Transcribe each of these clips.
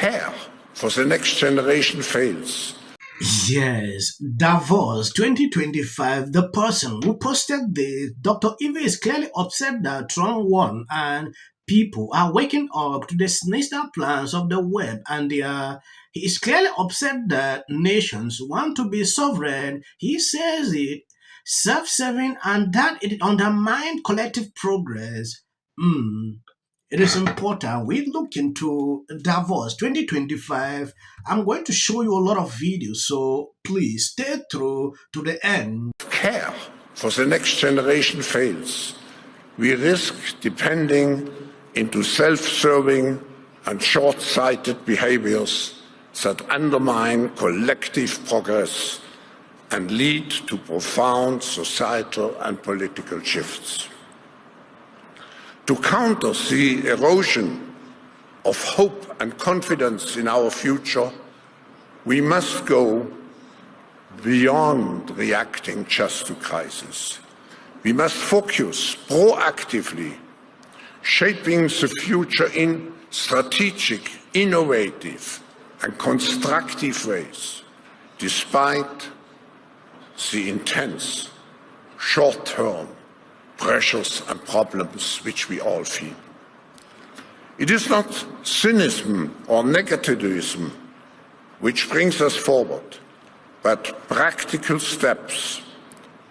care for the next generation fails. Yes, Davos 2025, the person who posted this, Dr. Eve, is clearly upset that Trump won and people are waking up to the sinister plans of the web, and he is clearly upset that nations want to be sovereign. He says it self-serving and that it undermines collective progress. Hmm. It is important we look into Davos 2025. I'm going to show you a lot of videos, so please stay through to the end. Care for the next generation fails. We risk depending into self-serving and short-sighted behaviors that undermine collective progress and lead to profound societal and political shifts. To counter the erosion of hope and confidence in our future, we must go beyond reacting just to crisis. We must focus proactively, shaping the future in strategic, innovative, and constructive ways, despite the intense, short-term pressures and problems which we all feel. It is not cynicism or negativism which brings us forward, but practical steps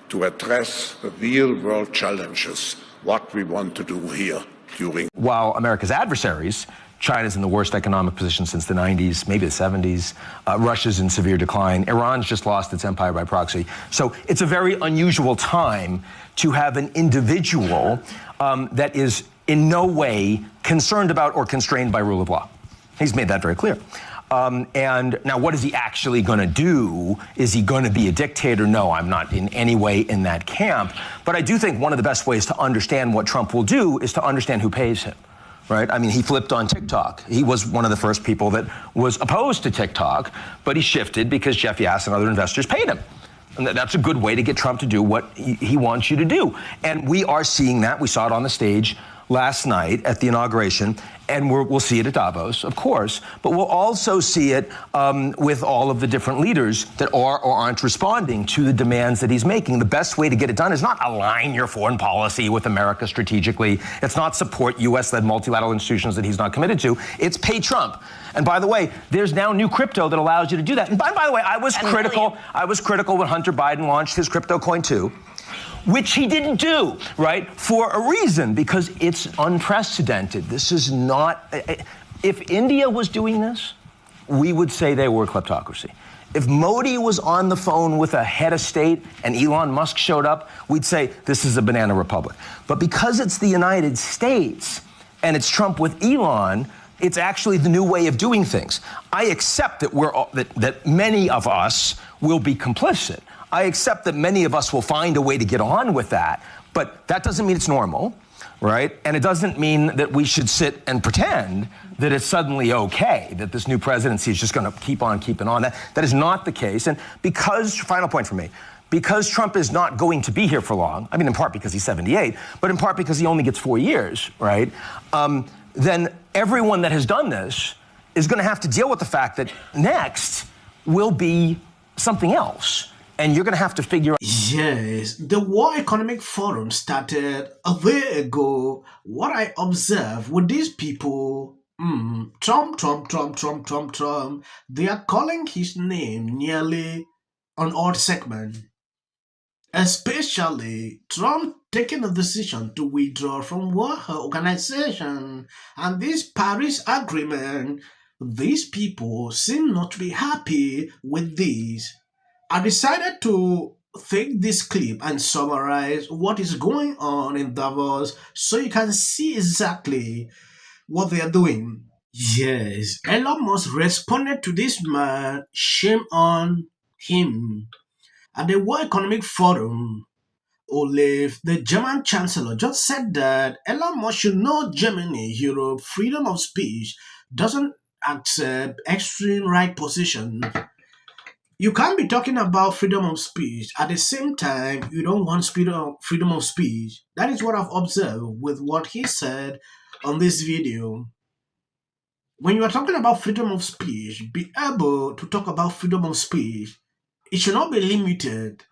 to address the real-world challenges, what we want to do here during. While America's adversaries, China's in the worst economic position since the 90s, maybe the 70s. Russia's in severe decline. Iran's just lost its empire by proxy. So it's a very unusual time to have an individual that is in no way concerned about or constrained by rule of law. He's made that very clear. And now what is he actually going to do? Is he going to be a dictator? No, I'm not in any way in that camp. But I do think one of the best ways to understand what Trump will do is to understand who pays him. Right? I mean, he flipped on TikTok. He was one of the first people that was opposed to TikTok, but he shifted because Jeff Yass and other investors paid him. And that's a good way to get Trump to do what he wants you to do. And we are seeing that. We saw it on the stage last night at the inauguration, and we'll see it at Davos, of course, but we'll also see it with all of the different leaders that are or aren't responding to the demands that he's making. The best way to get it done is not align your foreign policy with America strategically. It's not support U.S.-led multilateral institutions that he's not committed to. It's pay Trump. And by the way, there's now new crypto that allows you to do that. And by the way, I was critical when Hunter Biden launched his crypto coin too, which he didn't do, right, for a reason, because it's unprecedented. This is not, if India was doing this, we would say they were a kleptocracy. If Modi was on the phone with a head of state and Elon Musk showed up, we'd say this is a banana republic. But because it's the United States and it's Trump with Elon, it's actually the new way of doing things. I accept that that many of us will be complicit. I accept that many of us will find a way to get on with that, but that doesn't mean it's normal, right? And it doesn't mean that we should sit and pretend that it's suddenly okay, that this new presidency is just going to keep on keeping on. That is not the case. And because, final point for me, because Trump is not going to be here for long, I mean, in part because he's 78, but in part because he only gets 4 years, right? Then everyone that has done this is going to have to deal with the fact that next will be something else. And you're going to have to figure out. Yes, the World Economic Forum started a year ago. What I observe with these people, Trump, they are calling his name nearly on all segment. Especially Trump taking a decision to withdraw from World Health Organization and this Paris Agreement. These people seem not to be happy with this. I decided to take this clip and summarize what is going on in Davos so you can see exactly what they are doing. Yes, Elon Musk responded to this man, shame on him. At the World Economic Forum, Olaf, the German Chancellor, just said that Elon Musk should know Germany, Europe, freedom of speech doesn't accept extreme right position. You can't be talking about freedom of speech at the same time you don't want freedom of speech. That is what I've observed with what he said on this video. When you are talking about freedom of speech, be able to talk about freedom of speech, it should not be limited.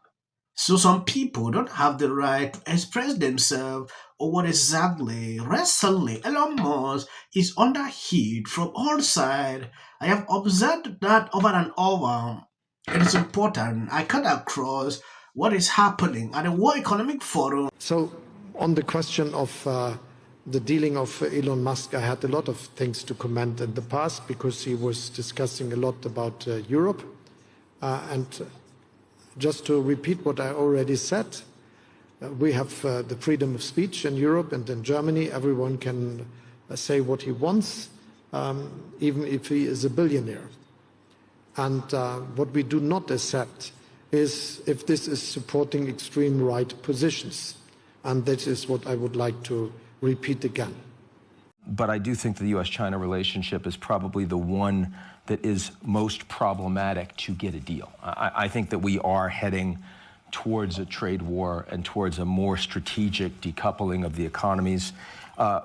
So some people don't have the right to express themselves or what exactly. Recently, Elon Musk is under heat from all sides. I have observed that over and over. It is important. I cut across what is happening at the World Economic Forum. So on the question of the dealing of Elon Musk, I had a lot of things to comment in the past because he was discussing a lot about Europe. And just to repeat what I already said, we have the freedom of speech in Europe and in Germany. Everyone can say what he wants, even if he is a billionaire. And what we do not accept is if this is supporting extreme right positions. And that is what I would like to repeat again. But I do think the U.S.-China relationship is probably the one that is most problematic to get a deal. I think that we are heading towards a trade war and towards a more strategic decoupling of the economies.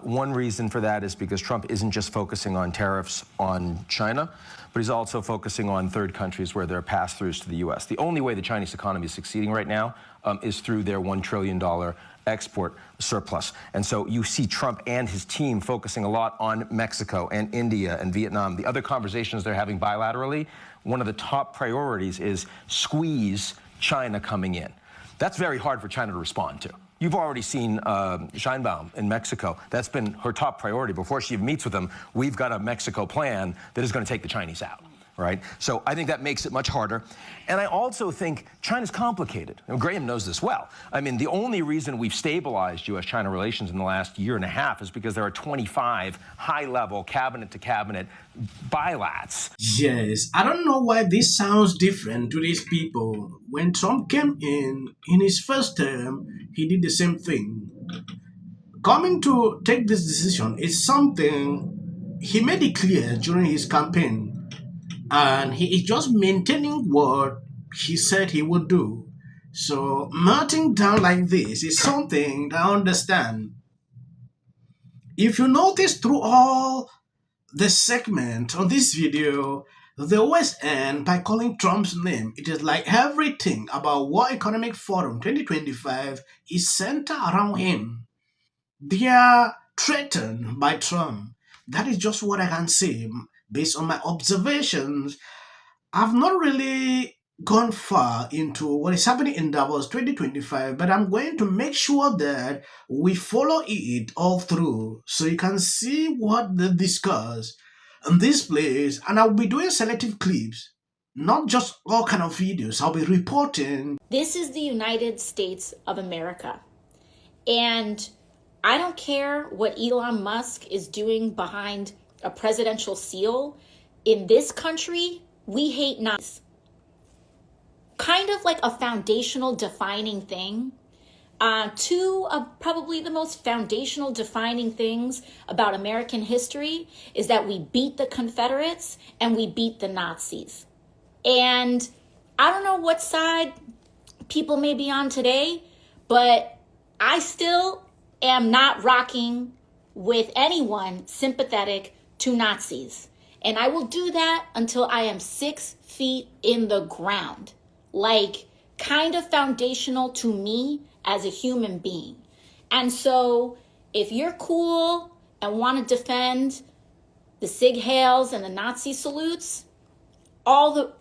One reason for that is because Trump isn't just focusing on tariffs on China, but he's also focusing on third countries where there are pass-throughs to the U.S. The only way the Chinese economy is succeeding right now is through their $1 trillion export surplus. And so you see Trump and his team focusing a lot on Mexico and India and Vietnam. The other conversations they're having bilaterally, one of the top priorities is squeeze China coming in. That's very hard for China to respond to. You've already seen Sheinbaum in Mexico. That's been her top priority. Before she meets with them, we've got a Mexico plan that is going to take the Chinese out, right? So I think that makes it much harder. And I also think China's complicated. And Graham knows this well. I mean, the only reason we've stabilized U.S.-China relations in the last year and a half is because there are 25 high-level cabinet-to-cabinet bilats. Yes, I don't know why this sounds different to these people. When Trump came in his first term, he did the same thing. Coming to take this decision is something he made it clear during his campaign, and he is just maintaining what he said he would do. So melting down like this is something I understand. If you notice through all the segment on this video, they always end by calling Trump's name. It is like everything about World Economic Forum 2025 is centered around him. They are threatened by Trump. That is just what I can say based on my observations. I've not really gone far into what is happening in Davos 2025, but I'm going to make sure that we follow it all through so you can see what they discuss in this place. And I'll be doing selective clips, not just all kind of videos. I'll be reporting. This is the United States of America. And I don't care what Elon Musk is doing behind a presidential seal. In this country, we hate Nazis. Kind of like a foundational defining thing. Two of probably the most foundational defining things about American history is that we beat the Confederates and we beat the Nazis. And I don't know what side people may be on today, but I still am not rocking with anyone sympathetic to Nazis. And I will do that until I am 6 feet in the ground. Like, kind of foundational to me as a human being. And so if you're cool and want to defend the Sig Heils and the Nazi salutes, all the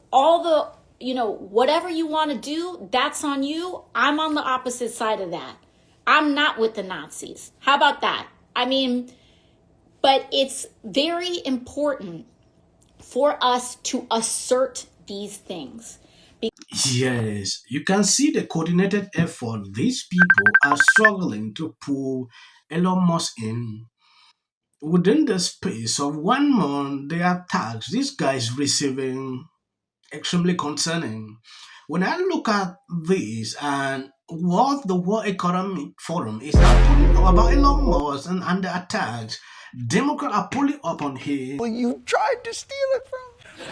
whatever you want to do, that's on you. I'm on the opposite side of that. I'm not with the Nazis. How about that? I mean, but it's very important for us to assert these things. Yes, you can see the coordinated effort these people are struggling to pull Elon Musk in. Within the space of 1 month, the attacks this guy is receiving extremely concerning. When I look at this and what the World Economic Forum is pulling about Elon Musk and the attacks, Democrats are pulling up on him. Well, you tried to steal it from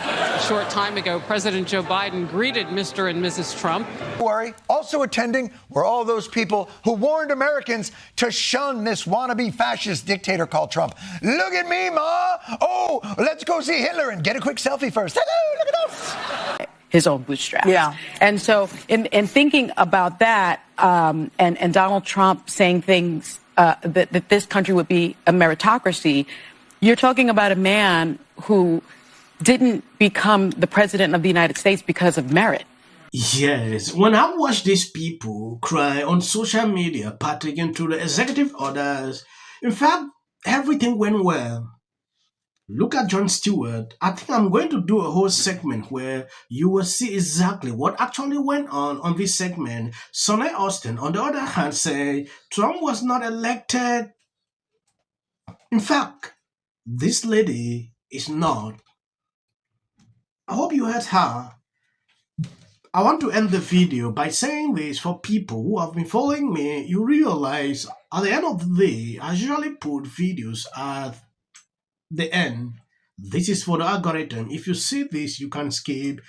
A short time ago, President Joe Biden greeted Mr. and Mrs. Trump. Worry. Also attending were all those people who warned Americans to shun this wannabe fascist dictator called Trump. Look at me, Ma. Oh, let's go see Hitler and get a quick selfie first. Hello, look at us. His own bootstraps. Yeah. And so in thinking about that, and Donald Trump saying things that this country would be a meritocracy, you're talking about a man who didn't become the president of the United States because of merit. Yes, when I watch these people cry on social media, partaking to the executive orders, in fact, everything went well. Look at Jon Stewart. I think I'm going to do a whole segment where you will see exactly what actually went on this segment. Sonny Austin, on the other hand, say Trump was not elected. In fact, this lady is not. I hope you heard her. I want to end the video by saying this for people who have been following me. You realize at the end of the day, I usually put videos at the end. This is for the algorithm. If you see this, you can skip.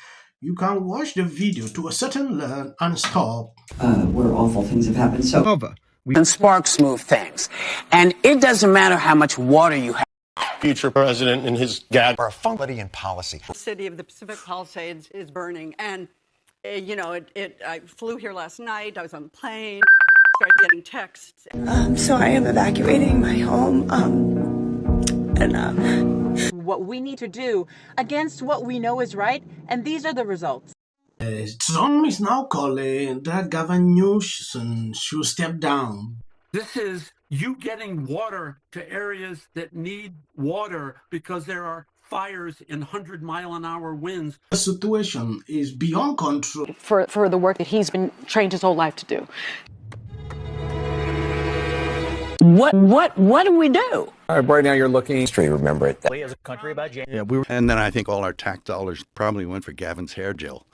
You can watch the video to a certain level and stop. Where awful things have happened. So Over. and sparks move things. And it doesn't matter how much water you have. Future president and his gag Or a funky in policy. The city of the Pacific Palisades is burning. And, I flew here last night. I was on a plane, started getting texts. So I am evacuating my home. What we need to do against what we know is right. And these are the results. Trump is now calling that Gavin Newsom should step down. This is you getting water to areas that need water because there are fires in 100-mile-an-hour winds. The situation is beyond control. For the work that he's been trained his whole life to do. What do we do? Right now you're looking history, remember it. as a country about James. Yeah, and then I think all our tax dollars probably went for Gavin's hair gel.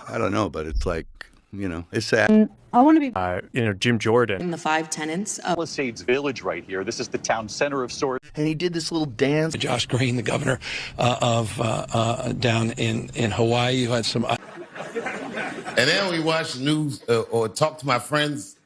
I don't know, but it's like, it's sad. I want to be Jim Jordan. In the 5 tenants of Palisades Village right here. This is the town center of sorts. And he did this little dance. Josh Green, the governor of down in Hawaii, who had some. And then we watch the news or talk to my friends